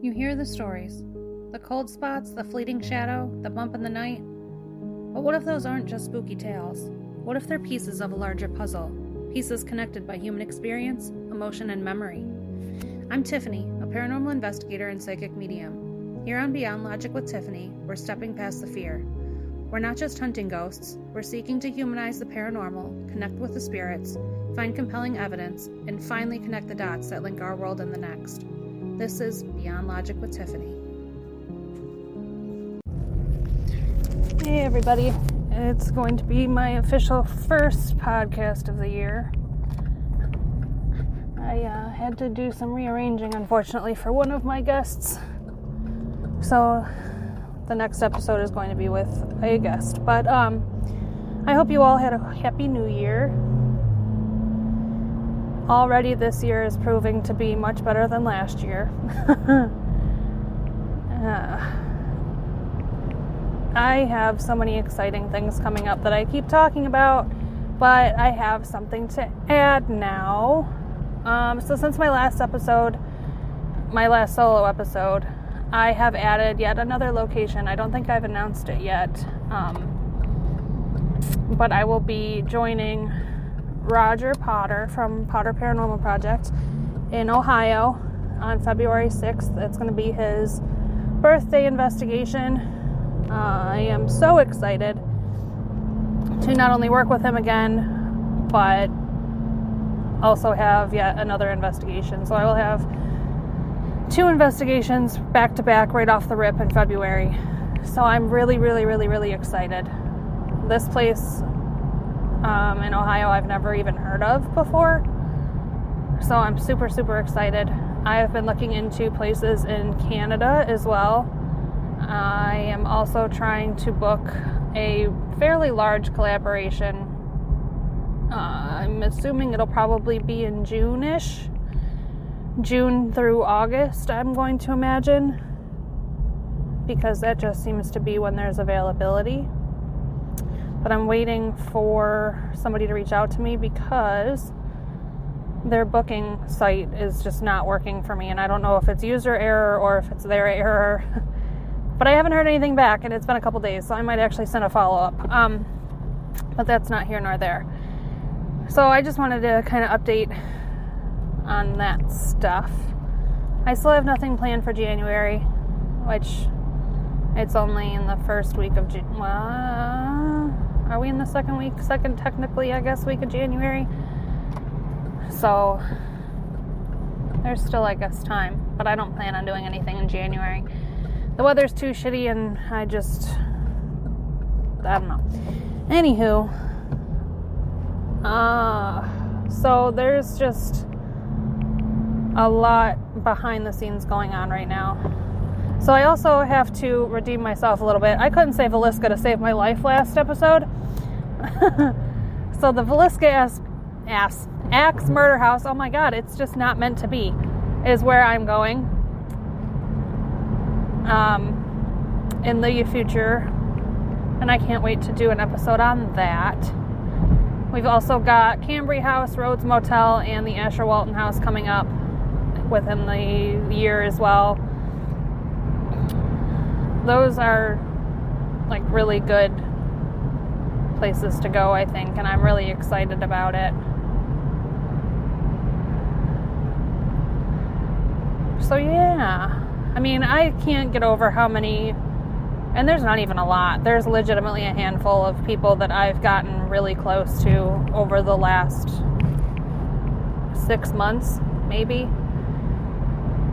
You hear the stories, the cold spots, the fleeting shadow, the bump in the night. But what if those aren't just spooky tales? What if they're pieces of a larger puzzle? Pieces connected by human experience, emotion, and memory. I'm Tiffany, a paranormal investigator and psychic medium. Here on Beyond Logic with Tiffany, we're stepping past the fear. We're not just hunting ghosts, we're seeking to humanize the paranormal, connect with the spirits, find compelling evidence, and finally connect the dots that link our world and the next. This is Beyond Logic with Tiffany. Hey everybody, it's going to be my official first podcast of the year. I had to do some rearranging, unfortunately, for one of my guests. So the next episode is going to be with a guest. But I hope you all had a happy new year. Already this year is proving to be much better than last year. I have so many exciting things coming up that I keep talking about, but I have something to add now. So since my last episode, my last solo episode, I have added yet another location. I don't think I've announced it yet, but I will be joining Roger Potter from Potter Paranormal Project in Ohio on February 6th. It's going to be his birthday investigation. I am so excited to not only work with him again, but also have yet another investigation. So I will have 2 investigations back to back right off the rip in February. So I'm really excited. This place in Ohio I've never even heard of before. So I'm super excited. I have been looking into places in Canada as well. I am also trying to book a fairly large collaboration. I'm assuming it'll probably be in June-ish. June through August, I'm going to imagine. Because that just seems to be when there's availability. But I'm waiting for somebody to reach out to me because their booking site is just not working for me. And I don't know if it's user error or if it's their error. But I haven't heard anything back, and it's been a couple days, so I might actually send a follow-up. But that's not here nor there. So I just wanted to kind of update on that stuff. I still have nothing planned for January, which it's only in the first week of June. Well, are we in the second technically, I guess, week of January? So there's still, I guess, time, but I don't plan on doing anything in January. The weather's too shitty, and I don't know. Anywho, so there's just a lot behind the scenes going on right now. So I also have to redeem myself a little bit. I couldn't say Villisca to save my life last episode. So the Villisca Axe Murder House, oh my god, it's just not meant to be, is where I'm going. In the future, and I can't wait to do an episode on that. We've also got Cambry House, Rhodes Motel, and the Asher Walton House coming up within the year as well. Those are like really good places to go, I think, and I'm really excited about it. So yeah, I mean, I can't get over how many, and there's not even a lot, there's legitimately a handful of people that I've gotten really close to over the last 6 months, it's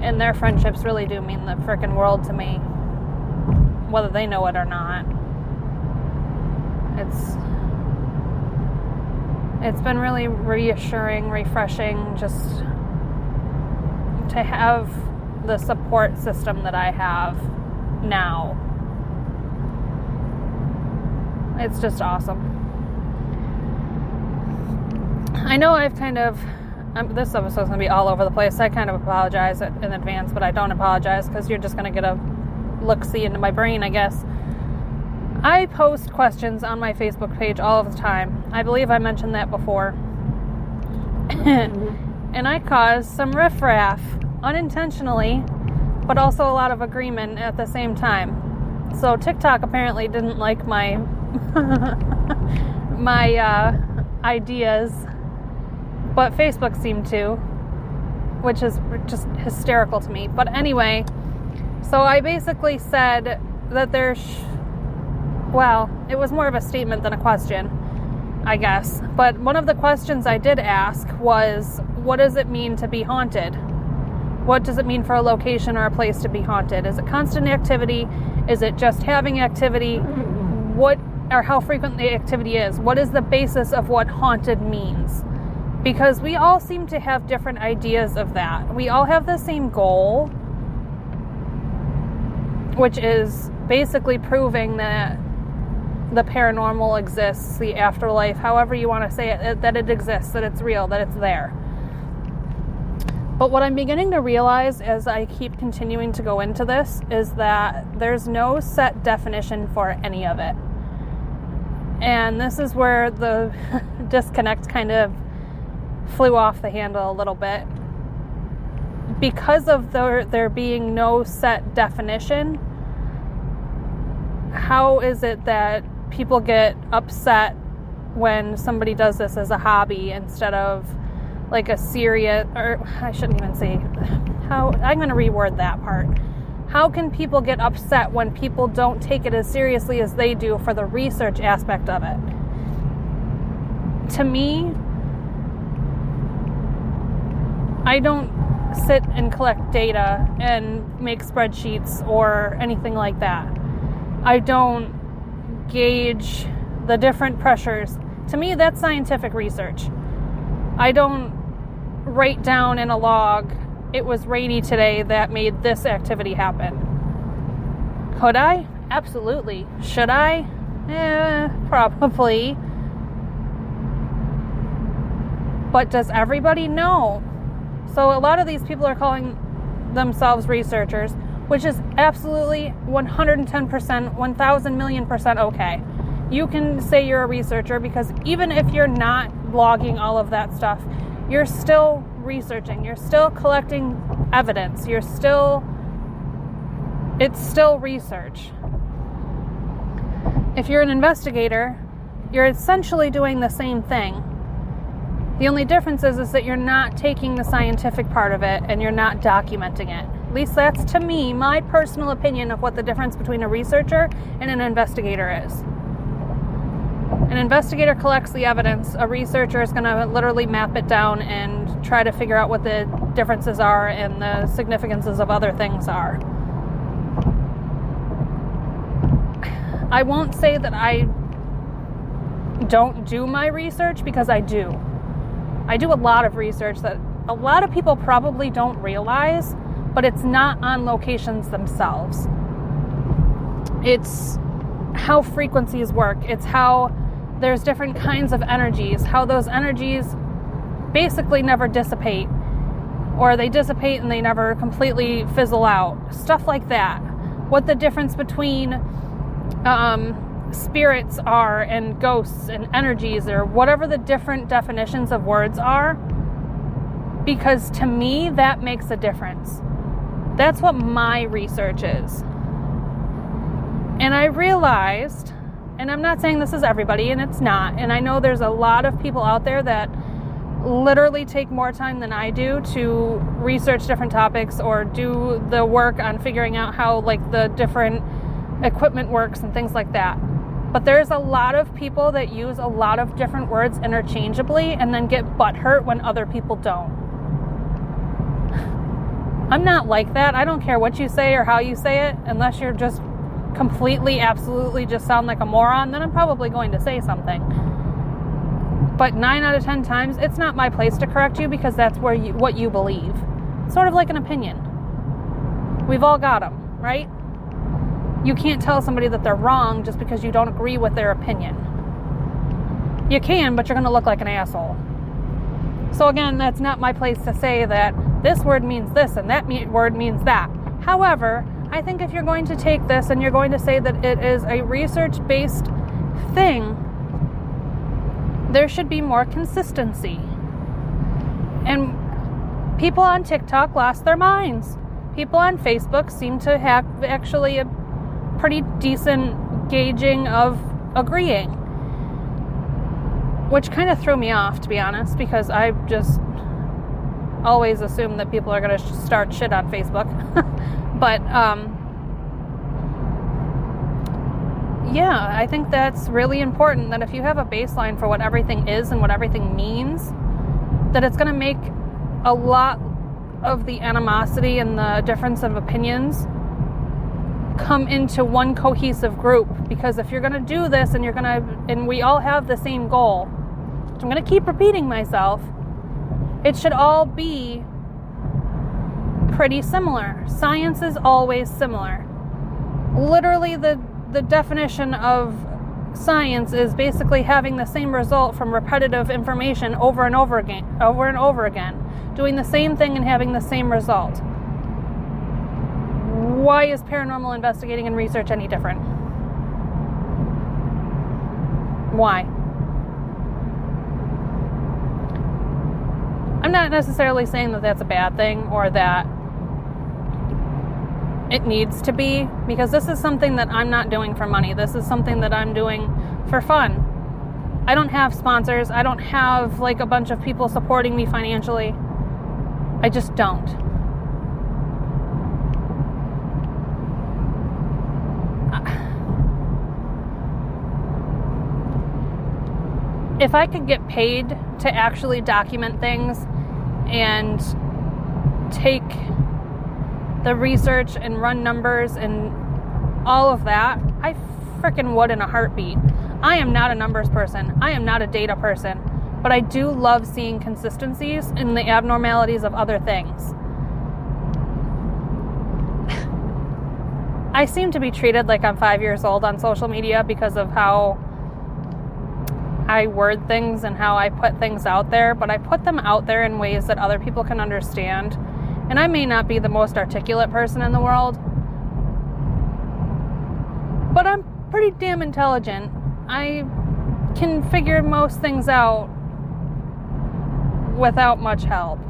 and their friendships really do mean the frickin' world to me, whether they know it or not. It's been really reassuring, refreshing, just to have the support system that I have now. It's just awesome. I know I've kind of, this episode's going to be all over the place. I kind of apologize in advance, but I don't apologize because you're just going to get a look-see into my brain, I guess. I post questions on my Facebook page all of the time. I believe I mentioned that before. And I caused some riffraff unintentionally but also a lot of agreement at the same time. So TikTok apparently didn't like my ideas, but Facebook seemed to, which is just hysterical to me. But anyway, so I basically said that it was more of a statement than a question, I guess. But one of the questions I did ask was, what does it mean to be haunted? What does it mean for a location or a place to be haunted? Is it constant activity? Is it just having activity? How frequent the activity is? What is the basis of what haunted means? Because we all seem to have different ideas of that. We all have the same goal, which is basically proving that the paranormal exists, the afterlife, however you want to say it, that it exists, that it's real, that it's there. But what I'm beginning to realize as I keep continuing to go into this is that there's no set definition for any of it. And this is where the disconnect kind of flew off the handle a little bit. Because of there being no set definition, how is it that people get upset when somebody does this as a hobby instead of like a serious, or I shouldn't even say how, I'm going to reword that part. How can people get upset when people don't take it as seriously as they do for the research aspect of it? To me, I don't sit and collect data and make spreadsheets or anything like that. I don't gauge the different pressures. To me, that's scientific research. I don't write down in a log, it was rainy today, that made this activity happen. Could I? Absolutely. Should I? Probably. But does everybody know? So a lot of these people are calling themselves researchers, which is absolutely 110%, 1,000 million percent okay. You can say you're a researcher because even if you're not blogging all of that stuff, you're still researching, you're still collecting evidence, it's still research. If you're an investigator, you're essentially doing the same thing. The only difference is that you're not taking the scientific part of it and you're not documenting it. At least that's, to me, my personal opinion of what the difference between a researcher and an investigator is. An investigator collects the evidence. A researcher is going to literally map it down and try to figure out what the differences are and the significances of other things are. I won't say that I don't do my research, because I do. I do a lot of research that a lot of people probably don't realize, but it's not on locations themselves. It's how frequencies work. It's how there's different kinds of energies, how those energies basically never dissipate, or they dissipate and they never completely fizzle out. Stuff like that. What the difference between spirits are and ghosts and energies, or whatever the different definitions of words are, because to me that makes a difference. That's what my research is. And I realized, and I'm not saying this is everybody, and it's not, and I know there's a lot of people out there that literally take more time than I do to research different topics or do the work on figuring out how like the different equipment works and things like that. But there's a lot of people that use a lot of different words interchangeably and then get butthurt when other people don't. I'm not like that. I don't care what you say or how you say it, unless you're just completely, absolutely just sound like a moron, then I'm probably going to say something. But 9 out of 10 times, it's not my place to correct you, because that's what you believe. Sort of like an opinion. We've all got them, right? You can't tell somebody that they're wrong just because you don't agree with their opinion. You can, but you're going to look like an asshole. So again, that's not my place to say that this word means this and that word means that. However, I think if you're going to take this and you're going to say that it is a research-based thing, there should be more consistency. And people on TikTok lost their minds. people on Facebook seem to have actually a pretty decent gauging of agreeing, which kind of threw me off, to be honest, because I just always assume that people are going to start shit on Facebook. But yeah, I think that's really important, that if you have a baseline for what everything is and what everything means, that it's going to make a lot of the animosity and the difference of opinions come into one cohesive group. Because if you're going to do this and we all have the same goal, which I'm going to keep repeating myself, it should all be pretty similar. Science is always similar. Literally, the definition of science is basically having the same result from repetitive information over and over again, doing the same thing and having the same result. Why is paranormal investigating and research any different? Why? I'm not necessarily saying that that's a bad thing or that it needs to be, because this is something that I'm not doing for money. This is something that I'm doing for fun. I don't have sponsors. I don't have like a bunch of people supporting me financially. I just don't. If I could get paid to actually document things and take the research and run numbers and all of that, I freaking would in a heartbeat. I am not a numbers person. I am not a data person. But I do love seeing consistencies in the abnormalities of other things. I seem to be treated like I'm 5 years old on social media because of how I word things and how I put things out there, but I put them out there in ways that other people can understand. And I may not be the most articulate person in the world, but I'm pretty damn intelligent. I can figure most things out without much help.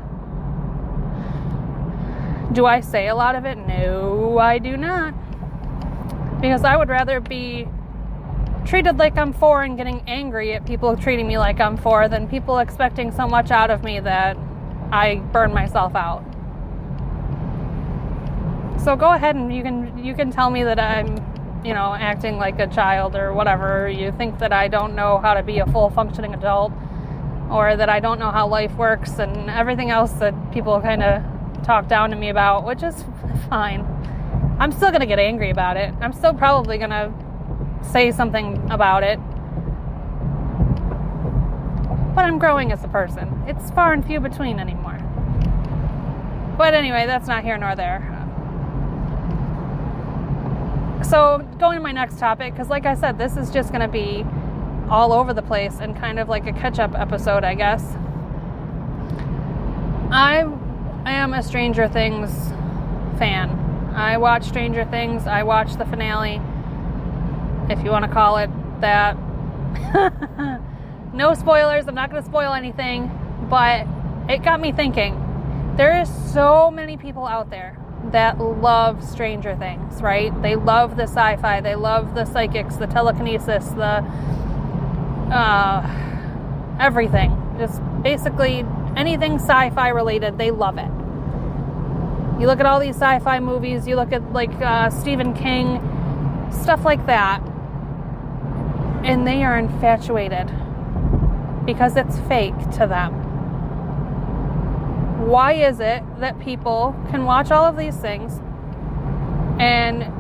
Do I say a lot of it? No, I do not. Because I would rather be treated like I'm 4 and getting angry at people treating me like I'm 4 than people expecting so much out of me that I burn myself out. So go ahead and you can tell me that I'm, acting like a child or whatever. You think that I don't know how to be a full functioning adult, or that I don't know how life works and everything else that people kind of talk down to me about, which is fine. I'm still going to get angry about it. I'm still probably going to say something about it. But I'm growing as a person. It's far and few between anymore. But anyway, that's not here nor there. So going to my next topic, because like I said, this is just going to be all over the place and kind of like a catch-up episode, I guess. I am a Stranger Things fan. I watch Stranger Things. I watched the finale, if you want to call it that. No spoilers. I'm not going to spoil anything, but it got me thinking. There is so many people out there that love Stranger Things, right? They love the sci-fi. They love the psychics, the telekinesis, the everything. Just basically anything sci-fi related, they love it. You look at all these sci-fi movies, you look at like Stephen King, stuff like that, and they are infatuated because it's fake to them. Why is it that people can watch all of these things and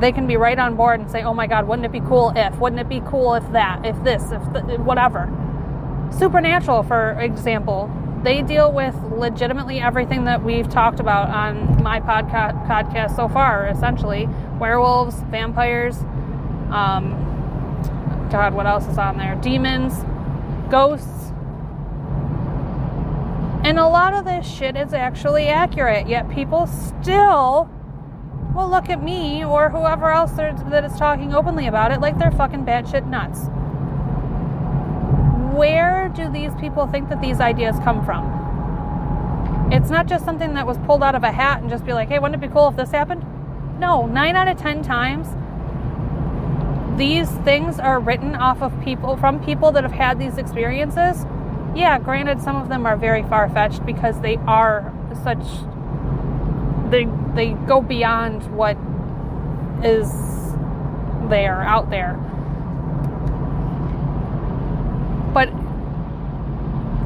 they can be right on board and say, oh my God, wouldn't it be cool if, wouldn't it be cool if that, if this, if whatever. Supernatural, for example, they deal with legitimately everything that we've talked about on my podcast so far, essentially. Werewolves, vampires, God, what else is on there? Demons, ghosts. And a lot of this shit is actually accurate, yet people still will look at me or whoever else that is talking openly about it like they're fucking batshit nuts. Where do these people think that these ideas come from? It's not just something that was pulled out of a hat and just be like, hey, wouldn't it be cool if this happened? No, 9 out of 10 times, these things are written off of from people that have had these experiences. Yeah, granted, some of them are very far-fetched because they are such, they go beyond what is out there. But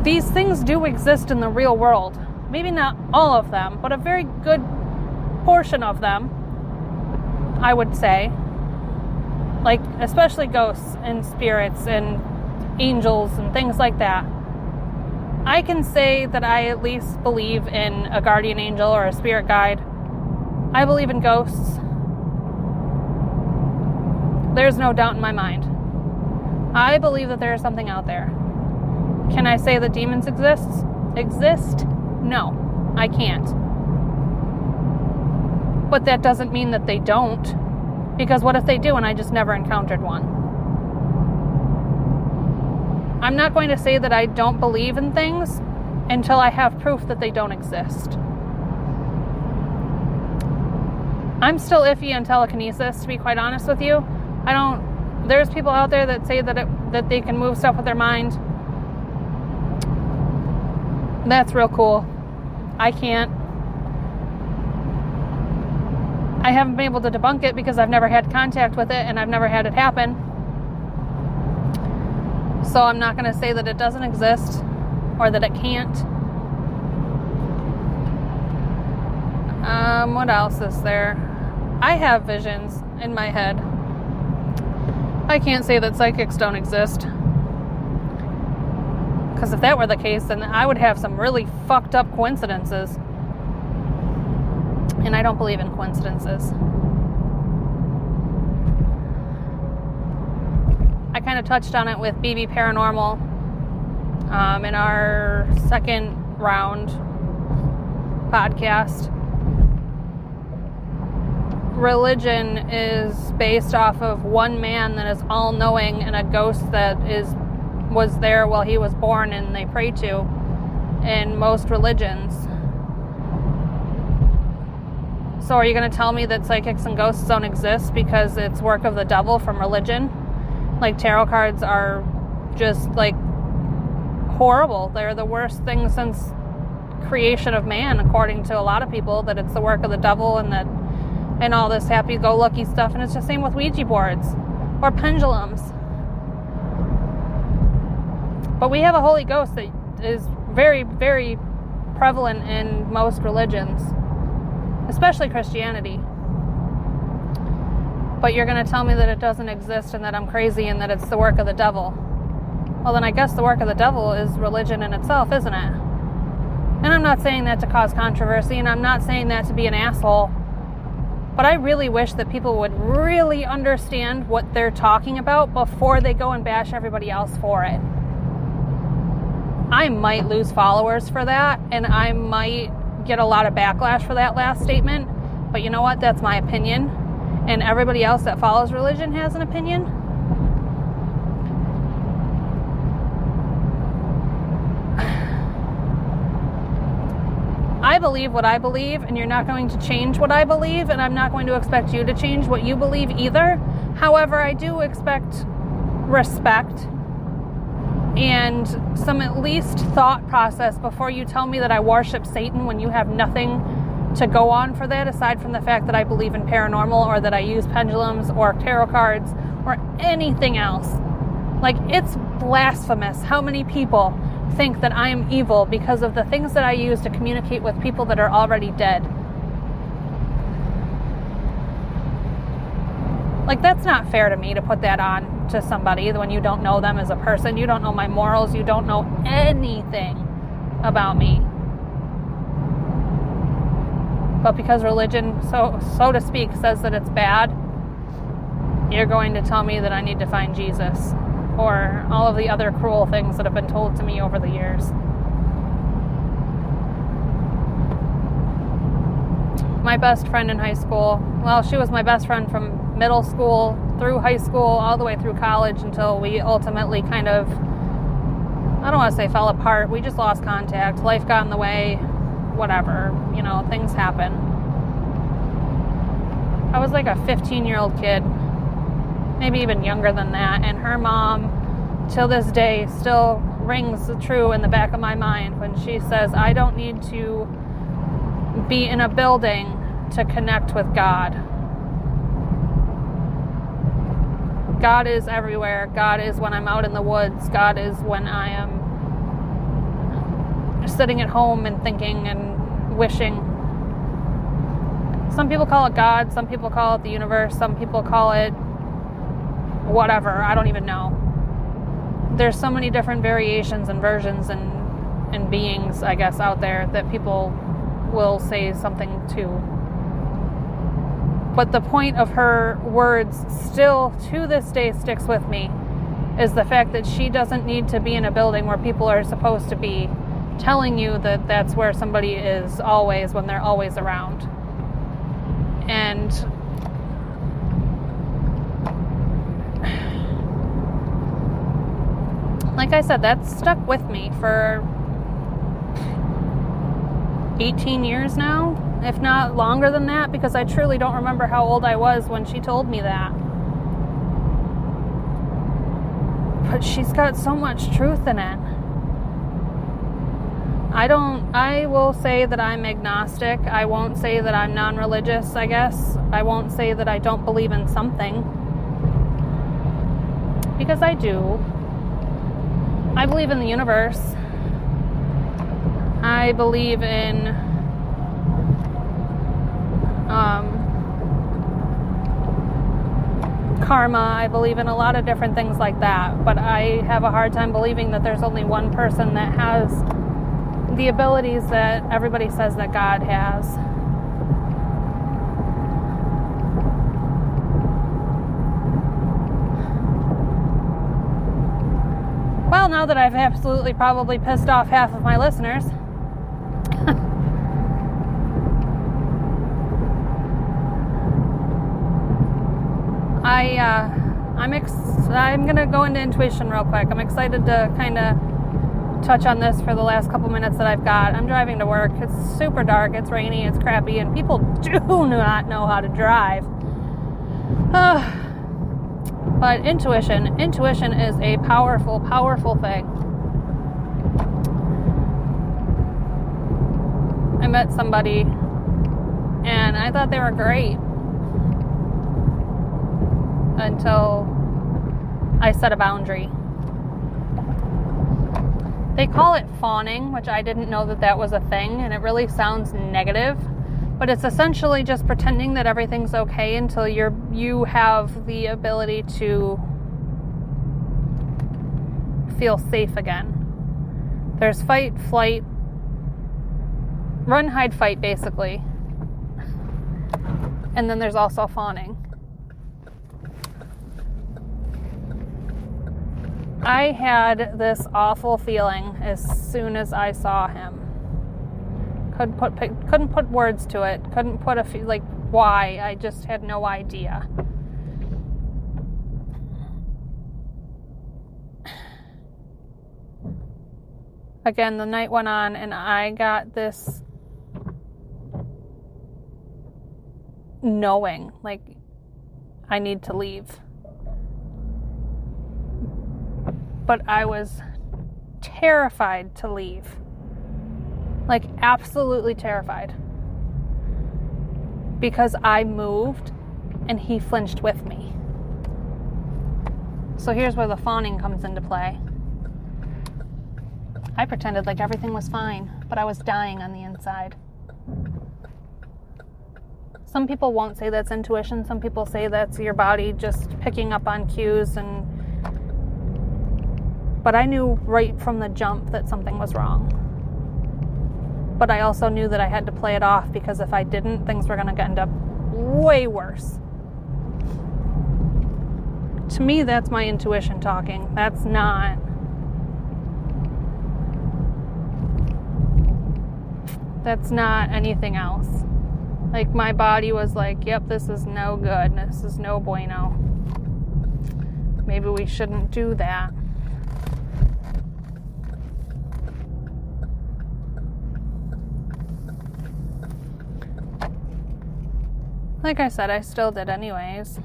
these things do exist in the real world. Maybe not all of them, but a very good portion of them, I would say. Like, especially ghosts and spirits and angels and things like that. I can say that I at least believe in a guardian angel or a spirit guide. I believe in ghosts. There's no doubt in my mind. I believe that there is something out there. Can I say that demons exist? No, I can't. But that doesn't mean that they don't. Because what if they do and I just never encountered one? I'm not going to say that I don't believe in things until I have proof that they don't exist. I'm still iffy on telekinesis, to be quite honest with you. There's people out there that say that they can move stuff with their mind. That's real cool. I can't. I haven't been able to debunk it because I've never had contact with it and I've never had it happen. So I'm not going to say that it doesn't exist or that it can't. What else is there? I have visions in my head. I can't say that psychics don't exist. Because if that were the case, then I would have some really fucked up coincidences. And I don't believe in coincidences. I kind of touched on it with BB Paranormal in our second round podcast. Religion is based off of one man that is all-knowing and a ghost that was there while he was born and they pray to in most religions. So are you going to tell me that psychics and ghosts don't exist because it's work of the devil from religion? Like, tarot cards are just, like, horrible. They're the worst thing since creation of man, according to a lot of people, that it's the work of the devil and all this happy-go-lucky stuff. And it's the same with Ouija boards or pendulums. But we have a Holy Ghost that is very, very prevalent in most religions, especially Christianity. But you're going to tell me that it doesn't exist and that I'm crazy and that it's the work of the devil. Well, then I guess the work of the devil is religion in itself, isn't it? And I'm not saying that to cause controversy, and I'm not saying that to be an asshole. But I really wish that people would really understand what they're talking about before they go and bash everybody else for it. I might lose followers for that, and I might get a lot of backlash for that last statement. But you know what? That's my opinion. And everybody else that follows religion has an opinion. I believe what I believe, and you're not going to change what I believe, and I'm not going to expect you to change what you believe either. However, I do expect respect and some at least thought process before you tell me that I worship Satan when you have nothing to go on for that aside from the fact that I believe in paranormal or that I use pendulums or tarot cards or anything else. Like, it's blasphemous how many people think that I am evil because of the things that I use to communicate with people that are already dead. Like, that's not fair to me to put that on to somebody when you don't know them as a person. You don't know my morals. You don't know anything about me. But because religion, so to speak, says that it's bad, you're going to tell me that I need to find Jesus or all of the other cruel things that have been told to me over the years. My best friend in high school, well, she was my best friend from middle school through high school, all the way through college until we ultimately kind of, I don't want to say fell apart. We just lost contact. Life got in the way. whatever, things happen. I was like a 15-year-old kid, maybe even younger than that, and her mom, till this day, still rings true in the back of my mind when she says, I don't need to be in a building to connect with God. God is everywhere. God is when I'm out in the woods. God is when I am sitting at home and thinking and wishing. Some people call it God. Some people call it the universe. Some people call it whatever. I don't even know. There's so many different variations and versions and beings, I guess, out there that people will say something to. But the point of her words still to this day sticks with me is the fact that she doesn't need to be in a building where people are supposed to be telling you that that's where somebody is always when they're always around. And like I said, that stuck with me for 18 years now, if not longer than that, because I truly don't remember how old I was when she told me that. But she's got so much truth in it. I will say that I'm agnostic. I won't say that I'm non-religious, I guess. I won't say that I don't believe in something. Because I do. I believe in the universe. I believe in karma. I believe in a lot of different things like that. But I have a hard time believing that there's only one person that has the abilities that everybody says that God has. Well, now that I've absolutely probably pissed off half of my listeners, I'm going to go into intuition real quick. I'm excited to kind of touch on this for the last couple minutes that I've got. I'm driving to work. It's super dark. It's rainy. It's crappy. And people do not know how to drive. But intuition is a powerful, powerful thing. I met somebody and I thought they were great until I set a boundary. They call it fawning, which I didn't know that was a thing, and it really sounds negative. But it's essentially just pretending that everything's okay until you have the ability to feel safe again. There's fight, flight, run, hide, fight, basically. And then there's also fawning. I had this awful feeling as soon as I saw him. Couldn't put words to it. Couldn't put why. I just had no idea. Again, the night went on and I got this knowing, like, I need to leave. But I was terrified to leave. Like, absolutely terrified. Because I moved and he flinched with me. So here's where the fawning comes into play. I pretended like everything was fine, but I was dying on the inside. Some people won't say that's intuition. Some people say that's your body just picking up on cues. But I knew right from the jump that something was wrong. But I also knew that I had to play it off, because if I didn't, things were going to end up way worse. To me, that's my intuition talking. That's not anything else. Like, my body was like, yep, this is no good. This is no bueno. Maybe we shouldn't do that. like I said, I still did anyways.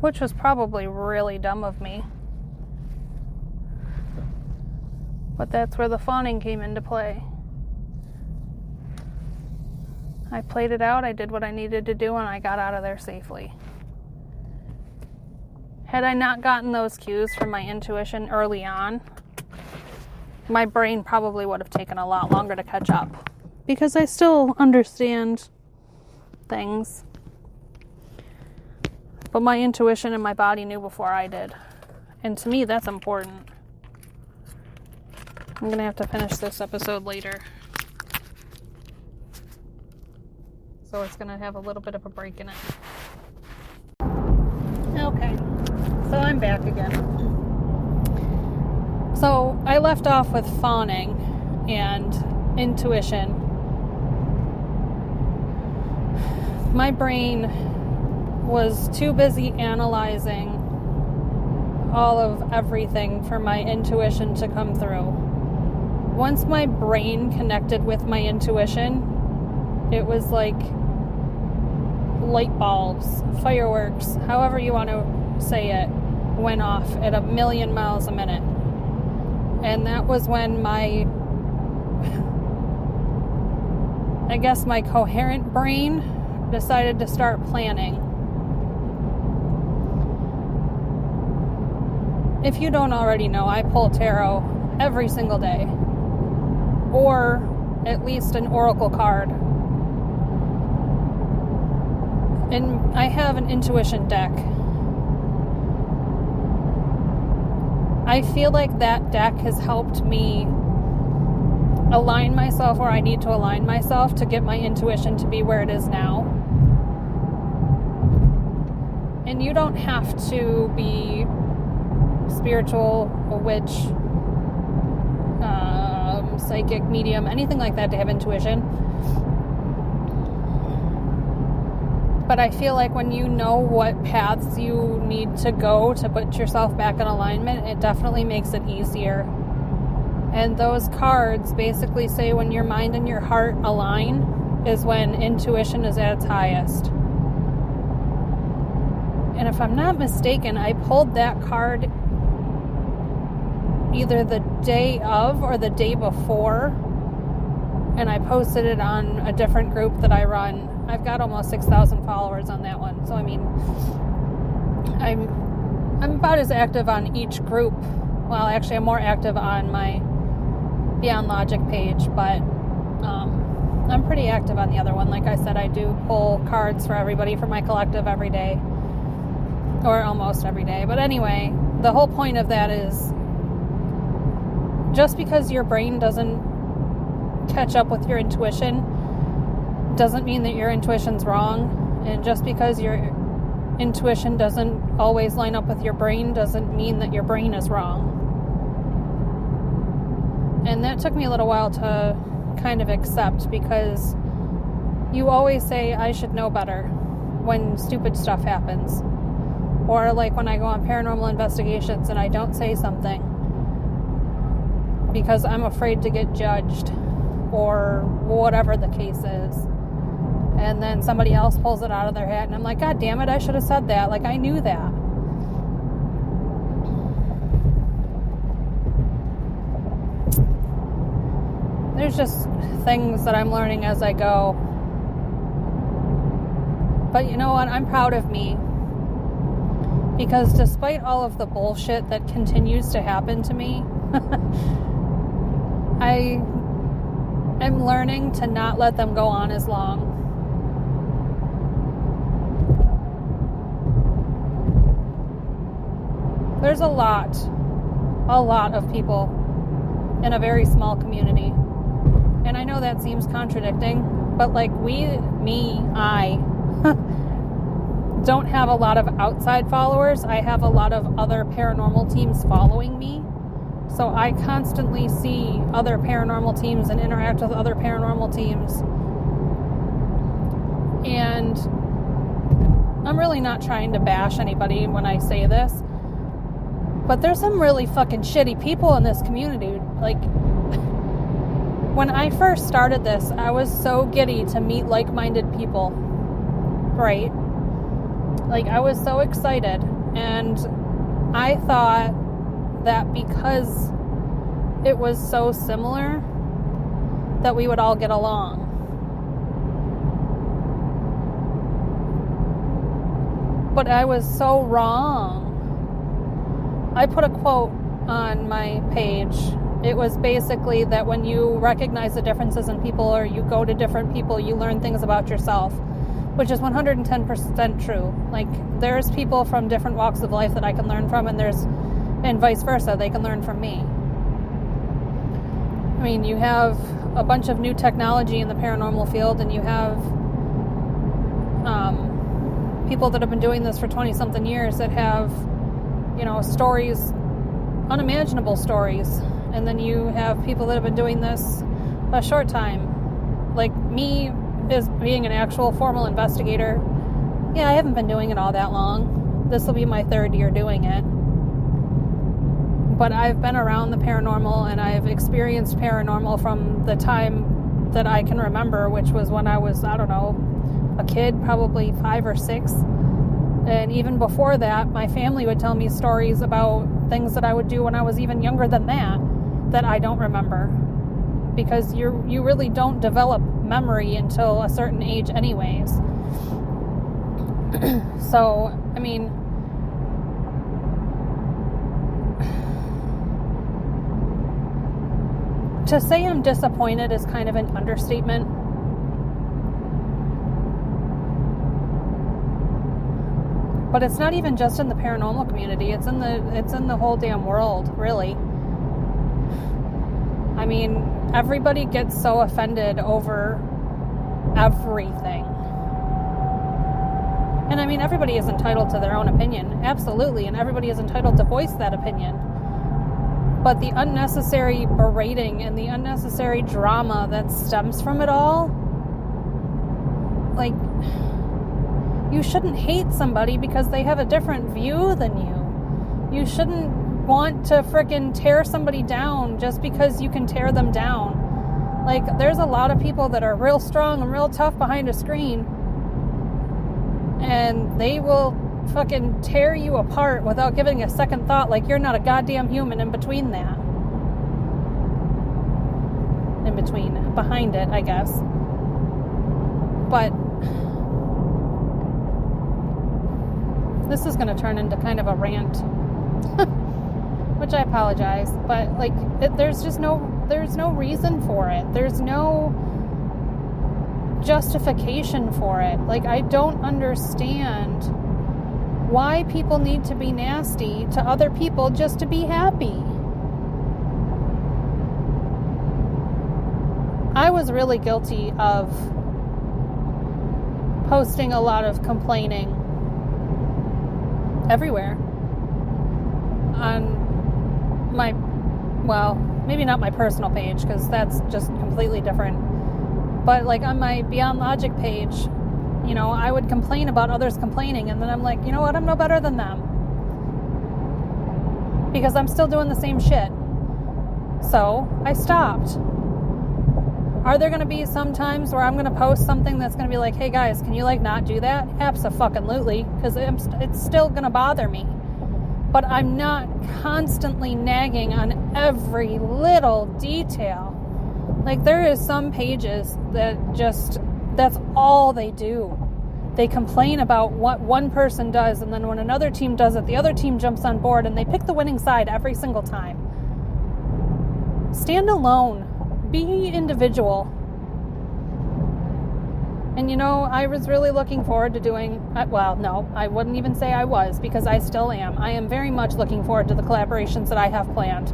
Which was probably really dumb of me. But that's where the fawning came into play. I played it out, I did what I needed to do, and I got out of there safely. Had I not gotten those cues from my intuition early on, my brain probably would have taken a lot longer to catch up. Because I still understand things. But my intuition and my body knew before I did. And to me, that's important. I'm going to have to finish this episode later. So it's going to have a little bit of a break in it. Okay. So I'm back again. So I left off with fawning and intuition. My brain was too busy analyzing all of everything for my intuition to come through. Once my brain connected with my intuition, it was like light bulbs, fireworks, however you want to say it, went off at 1,000,000 miles a minute. And that was when my coherent brain decided to start planning. If you don't already know, I pull tarot every single day. Or at least an oracle card. And I have an intuition deck. I feel like that deck has helped me align myself where I need to align myself to get my intuition to be where it is now. And you don't have to be spiritual, a witch, psychic, medium, anything like that to have intuition. But I feel like when you know what paths you need to go to put yourself back in alignment, it definitely makes it easier. And those cards basically say when your mind and your heart align is when intuition is at its highest. And if I'm not mistaken, I pulled that card either the day of or the day before, and I posted it on a different group that I run. I've got almost 6,000 followers on that one. So, I mean, I'm about as active on each group. Well, actually, I'm more active on my Beyond Logic page, but I'm pretty active on the other one. Like I said, I do pull cards for everybody for my collective every day, or almost every day. But anyway, the whole point of that is just because your brain doesn't catch up with your intuition doesn't mean that your intuition's wrong. And just because your intuition doesn't always line up with your brain doesn't mean that your brain is wrong. And that took me a little while to kind of accept, because you always say, I should know better when stupid stuff happens. Or like when I go on paranormal investigations and I don't say something because I'm afraid to get judged, or whatever the case is. And then somebody else pulls it out of their hat and I'm like, God damn it, I should have said that. Like, I knew that. There's just things that I'm learning as I go. But you know what? I'm proud of me. Because despite all of the bullshit that continues to happen to me, I am learning to not let them go on as long. There's a lot of people in a very small community. And I know that seems contradicting, but like I don't have a lot of outside followers. I have a lot of other paranormal teams following me. So I constantly see other paranormal teams and interact with other paranormal teams. And I'm really not trying to bash anybody when I say this, but there's some really fucking shitty people in this community. Like, when I first started this, I was so giddy to meet like-minded people, right? Like, I was so excited, and I thought that because it was so similar, that we would all get along. But I was so wrong. I put a quote on my page. It was basically that when you recognize the differences in people, or you go to different people, you learn things about yourself, which is 110% true. Like, there's people from different walks of life that I can learn from, and vice versa, they can learn from me. I mean, you have a bunch of new technology in the paranormal field, and you have people that have been doing this for 20-something years that have, stories, unimaginable stories. And then you have people that have been doing this a short time. Like me, as being an actual formal investigator, I haven't been doing it all that long. This will be my 3rd year doing it. But I've been around the paranormal, and I've experienced paranormal from the time that I can remember, which was when I was, a kid, probably 5 or 6. And even before that, my family would tell me stories about things that I would do when I was even younger than that I don't remember. Because you really don't develop memory until a certain age anyways. So, I mean, to say I'm disappointed is kind of an understatement. But it's not even just in the paranormal community. It's in the whole damn world, really. I mean, everybody gets so offended over everything. And I mean, everybody is entitled to their own opinion, absolutely, and everybody is entitled to voice that opinion. But the unnecessary berating and the unnecessary drama that stems from it all, like, you shouldn't hate somebody because they have a different view than you. You shouldn't want to frickin' tear somebody down just because you can tear them down. Like, there's a lot of people that are real strong and real tough behind a screen, and they will fucking tear you apart without giving a second thought, like you're not a goddamn human in between that. Behind it, I guess. But this is going to turn into kind of a rant, which I apologize, but like, there's no reason for it. There's no justification for it. Like, I don't understand why people need to be nasty to other people just to be happy. I was really guilty of posting a lot of complaining everywhere on my, well, maybe not my personal page, because that's just completely different, but like on my Beyond Logic page, I would complain about others complaining, and then I'm like, you know what, I'm no better than them, because I'm still doing the same shit. So I stopped. Are there going to be some times where I'm going to post something that's going to be like, hey guys, can you not do that? Abso-fucking-lutely, because it's still going to bother me. But I'm not constantly nagging on every little detail. Like, there is some pages that that's all they do. They complain about what one person does, and then when another team does it, the other team jumps on board, and they pick the winning side every single time. Stand alone. Be individual. And I was really looking forward to doing, well, no, I wouldn't even say I was, because I still am. I am very much looking forward to the collaborations that I have planned.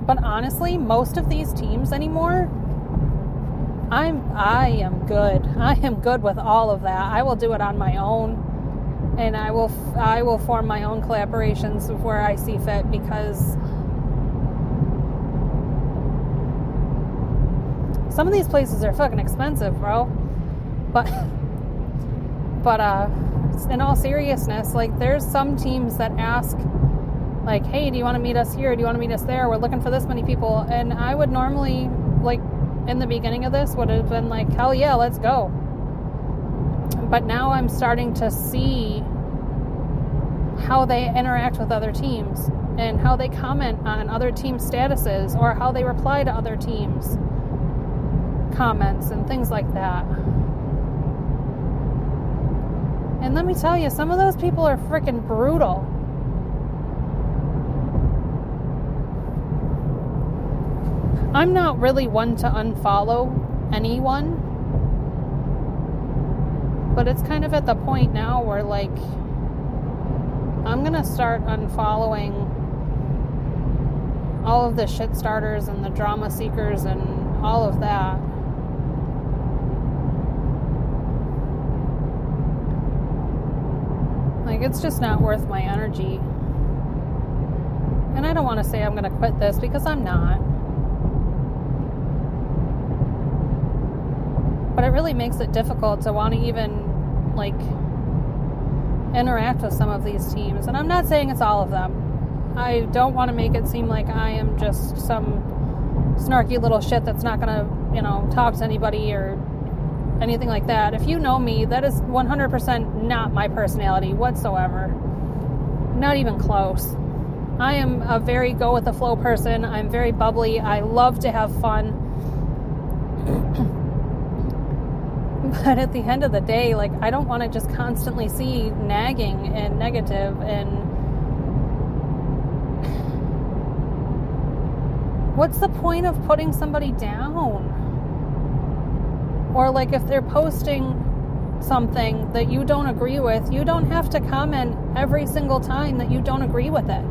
But honestly, most of these teams anymore, I am good. I am good with all of that. I will do it on my own. And I will form my own collaborations where I see fit, because some of these places are fucking expensive, bro. But in all seriousness, like, there's some teams that ask like, hey, do you want to meet us here? Do you want to meet us there? We're looking for this many people. And I would normally, like, in the beginning of this, would have been like, hell yeah, let's go. But now I'm starting to see how they interact with other teams and how they comment on other team statuses or how they reply to other teams' comments and things like that. And let me tell you, some of those people are freaking brutal. I'm not really one to unfollow anyone, but it's kind of at the point now where, like, I'm gonna start unfollowing all of the shit starters and the drama seekers and all of that. Like, it's just not worth my energy. And I don't want to say I'm gonna quit this, because I'm not. But it really makes it difficult to want to even, like, interact with some of these teams. And I'm not saying it's all of them. I don't want to make it seem like I am just some snarky little shit that's not going to, you know, talk to anybody or anything like that. If you know me, that is 100% not my personality whatsoever. Not even close. I am a very go with the flow person. I'm very bubbly. I love to have fun. But at the end of the day, like, I don't want to just constantly see nagging and negative and what's the point of putting somebody down? Or, like, if they're posting something that you don't agree with, you don't have to comment every single time that you don't agree with it.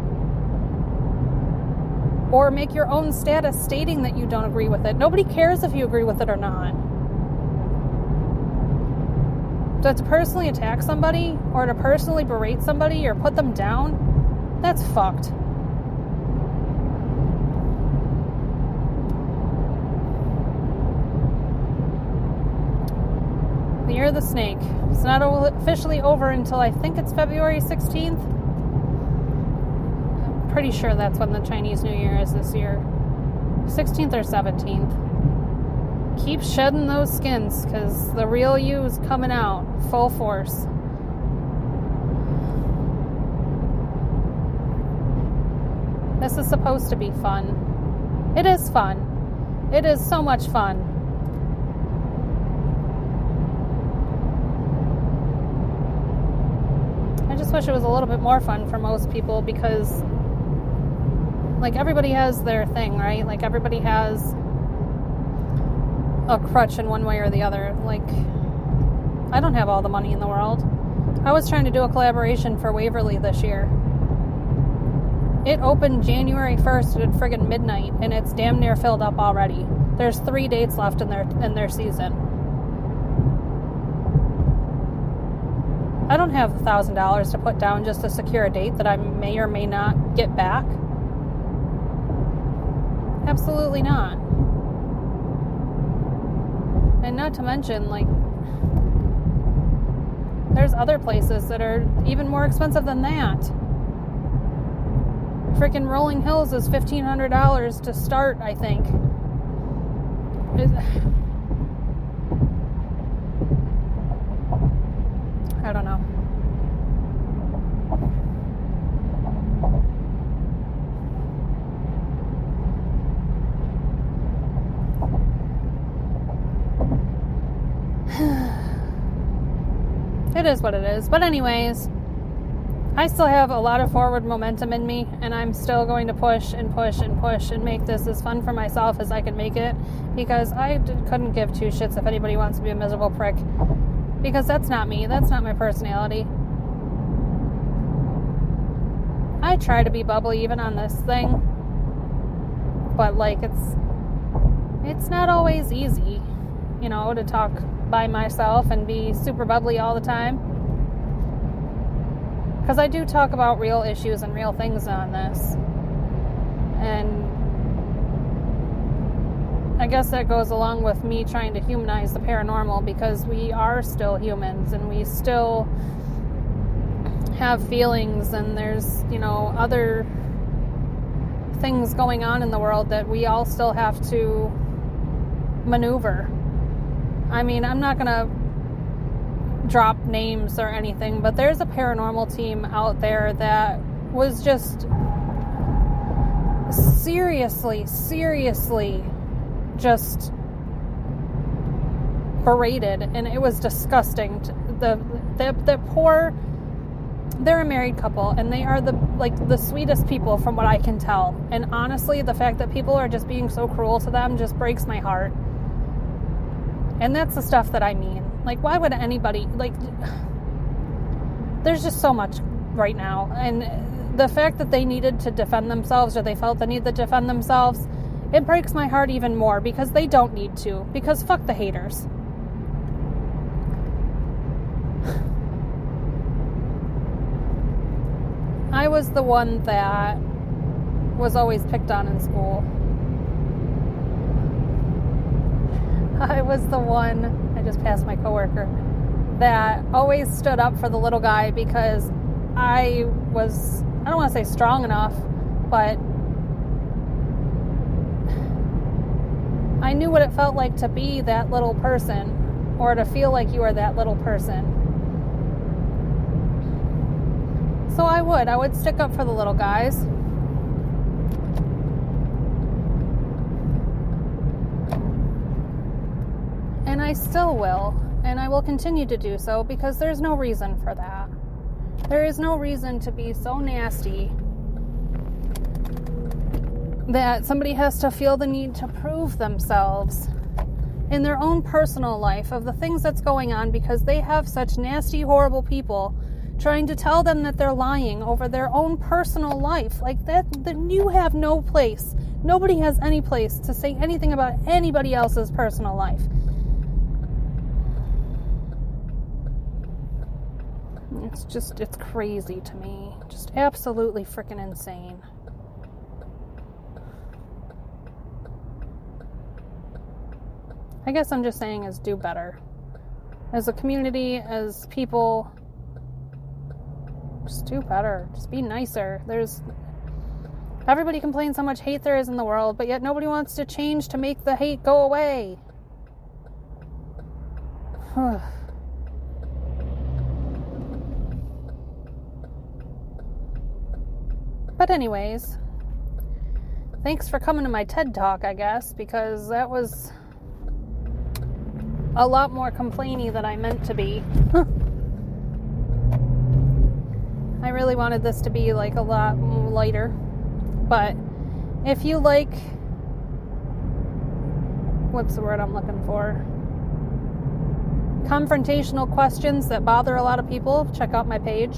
Or make your own status stating that you don't agree with it. Nobody cares if you agree with it or not. So to personally attack somebody or to personally berate somebody or put them down, that's fucked. The Year of the Snake. It's not officially over until I think it's February 16th. I'm pretty sure that's when the Chinese New Year is this year. 16th or 17th. Keep shedding those skins, because the real you is coming out full force. This is supposed to be fun. It is fun. It is so much fun. I just wish it was a little bit more fun for most people, because, like, everybody has their thing, right? Like, everybody has a crutch in one way or the other. Like, I don't have all the money in the world. I was trying to do a collaboration for Waverly this year. It opened January 1st at friggin' midnight, and it's damn near filled up already. There's 3 dates left in their season. I don't have $1,000 to put down just to secure a date that I may or may not get back. Absolutely not. And not to mention, like, there's other places that are even more expensive than that. Freaking Rolling Hills is $1,500 to start, I think. I don't know. It is what it is. But anyways, I still have a lot of forward momentum in me, and I'm still going to push and push and push and make this as fun for myself as I can make it, because I couldn't give two shits if anybody wants to be a miserable prick, because that's not me. That's not my personality. I try to be bubbly even on this thing, but, like, it's not always easy, you know, to talk by myself and be super bubbly all the time, because I do talk about real issues and real things on this. And I guess that goes along with me trying to humanize the paranormal, because we are still humans and we still have feelings, and there's, other things going on in the world that we all still have to maneuver. I mean, I'm not going to drop names or anything, but there's a paranormal team out there that was just seriously just berated, and it was disgusting. They're a married couple, and they are the sweetest people from what I can tell. And honestly, the fact that people are just being so cruel to them just breaks my heart. And that's the stuff that I mean. Like, why would anybody, there's just so much right now. And the fact that they needed to defend themselves, or they felt the need to defend themselves, it breaks my heart even more, because they don't need to. Because fuck the haters. I was the one that was always picked on in school. I was the one, I just passed my coworker, that always stood up for the little guy, because I don't want to say strong enough, but I knew what it felt like to be that little person, or to feel like you were that little person. So I would stick up for the little guys. And I still will, and I will continue to do so, because there's no reason for that. There is no reason to be so nasty that somebody has to feel the need to prove themselves in their own personal life of the things that's going on, because they have such nasty, horrible people trying to tell them that they're lying over their own personal life. Like that you have no place. Nobody has any place to say anything about anybody else's personal life. It's crazy to me. Just absolutely freaking insane. I guess I'm just saying is do better. As a community, as people, just do better. Just be nicer. Everybody complains how much hate there is in the world, but yet nobody wants to change to make the hate go away. But anyways, thanks for coming to my TED Talk, I guess, because that was a lot more complainy than I meant to be. I really wanted this to be like a lot lighter. But if you like, what's the word I'm looking for? Confrontational questions that bother a lot of people, check out my page.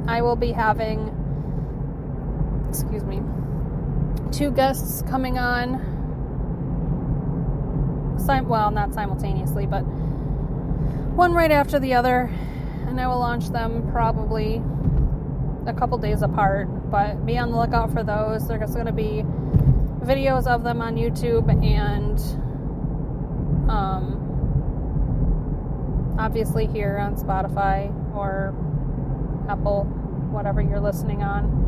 I will be having, 2 guests coming on, not simultaneously, but one right after the other, and I will launch them probably a couple days apart, but be on the lookout for those. There's going to be videos of them on YouTube, and obviously here on Spotify or Apple, whatever you're listening on.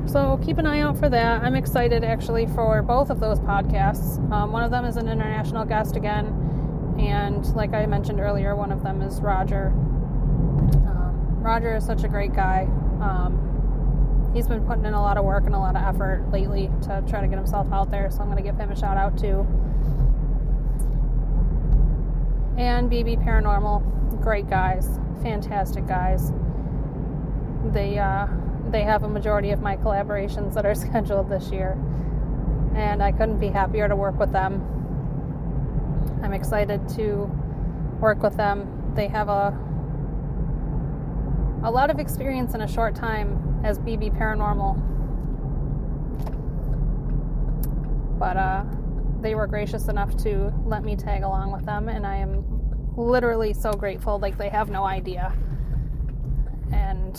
So keep an eye out for that. I'm excited actually for both of those podcasts. One of them is an international guest again, and like I mentioned earlier, one of them is Roger. Roger is such a great guy. He's been putting in a lot of work and a lot of effort lately to try to get himself out there, so I'm going to give him a shout out too. And BB Paranormal, great guys, fantastic guys. They have a majority of my collaborations that are scheduled this year, and I couldn't be happier to work with them. I'm excited to work with them. They have a lot of experience in a short time as BB Paranormal, but they were gracious enough to let me tag along with them, and I am literally so grateful. Like, they have no idea, and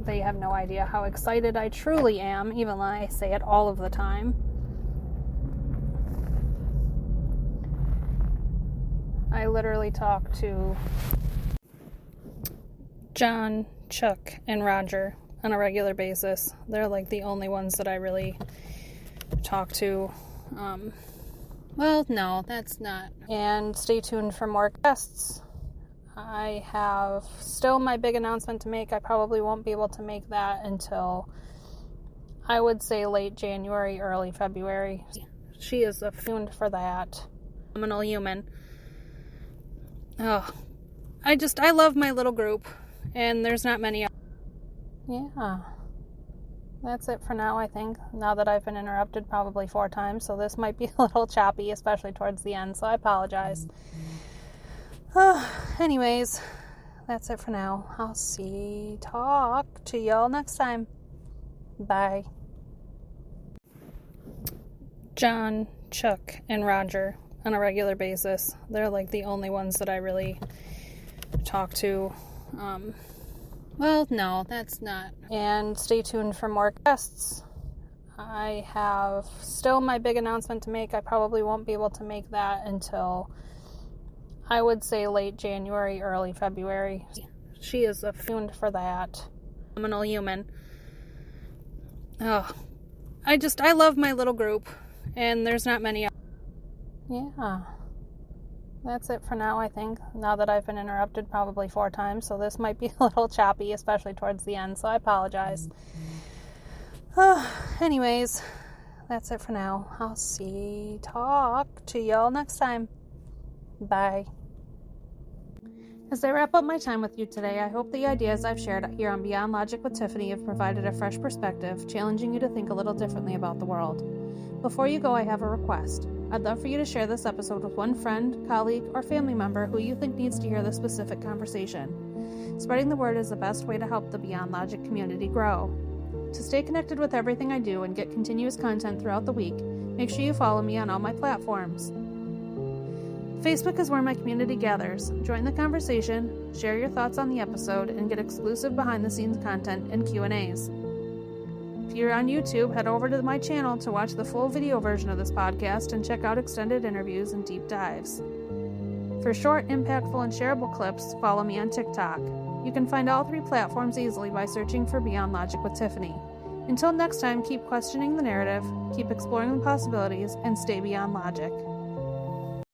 they have no idea how excited I truly am, even though I say it all of the time. I literally talk to John, Chuck, and Roger on a regular basis. They're like the only ones that I really talk to. Well, no, that's not. And stay tuned for more guests. I have still my big announcement to make. I probably won't be able to make that until, I would say, late January, early February. She is tuned for that. Phenomenal human. Oh, I love my little group, and there's not many. Yeah. That's it for now, I think. Now that I've been interrupted probably 4 times, so this might be a little choppy, especially towards the end, so I apologize. Anyways, that's it for now. Talk to y'all next time. Bye. John, Chuck, and Roger on a regular basis. They're like the only ones that I really talk to. Well, no, that's not. And stay tuned for more guests. I have still my big announcement to make. I probably won't be able to make that until, I would say, late January, early February. She is tuned for that. Phenomenal human. Oh, I love my little group, and there's not many. Yeah. That's it for now, I think. Now that I've been interrupted probably 4 times, so this might be a little choppy, especially towards the end, so I apologize. Anyways, that's it for now. Talk to y'all next time. Bye. As I wrap up my time with you today, I hope the ideas I've shared here on Beyond Logic with Tiffany have provided a fresh perspective, challenging you to think a little differently about the world. Before you go, I have a request. I'd love for you to share this episode with one friend, colleague, or family member who you think needs to hear this specific conversation. Spreading the word is the best way to help the Beyond Logic community grow. To stay connected with everything I do and get continuous content throughout the week, make sure you follow me on all my platforms. Facebook is where my community gathers. Join the conversation, share your thoughts on the episode, and get exclusive behind-the-scenes content and Q&As. If you're on YouTube, head over to my channel to watch the full video version of this podcast and check out extended interviews and deep dives. For short, impactful, and shareable clips, follow me on TikTok. You can find all 3 platforms easily by searching for Beyond Logic with Tiffany. Until next time, keep questioning the narrative, keep exploring the possibilities, and stay beyond logic.